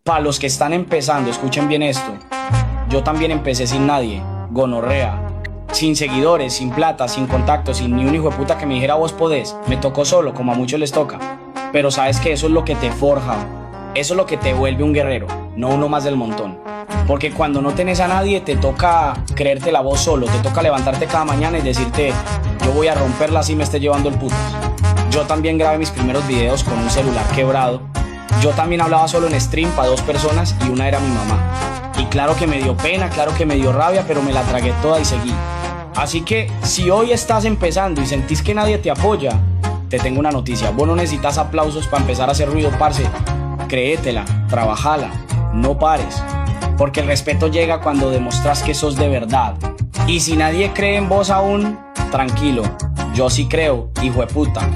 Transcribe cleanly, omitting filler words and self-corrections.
Para los que están empezando, escuchen bien esto. Yo también empecé sin nadie, gonorrea, sin seguidores, sin plata, sin contactos, sin ni un hijo de puta que me dijera vos podés. Me tocó solo, como a muchos les toca. Pero sabes que eso es lo que te forja, eso es lo que te vuelve un guerrero, no uno más del montón. Porque cuando no tenés a nadie te toca creértela vos solo, te toca levantarte cada mañana y decirte yo voy a romperla así me esté llevando el putas. Yo también grabé mis primeros videos con un celular quebrado. Yo también hablaba solo en stream para 2 personas y una era mi mamá. Y claro que me dio pena, claro que me dio rabia, pero me la tragué toda y seguí. Así que si hoy estás empezando y sentís que nadie te apoya, te tengo una noticia. Vos no necesitas aplausos para empezar a hacer ruido, parce. Créetela, trabajala, no pares. Porque el respeto llega cuando demostrás que sos de verdad. Y si nadie cree en vos aún, tranquilo, yo sí creo, hijo de puta.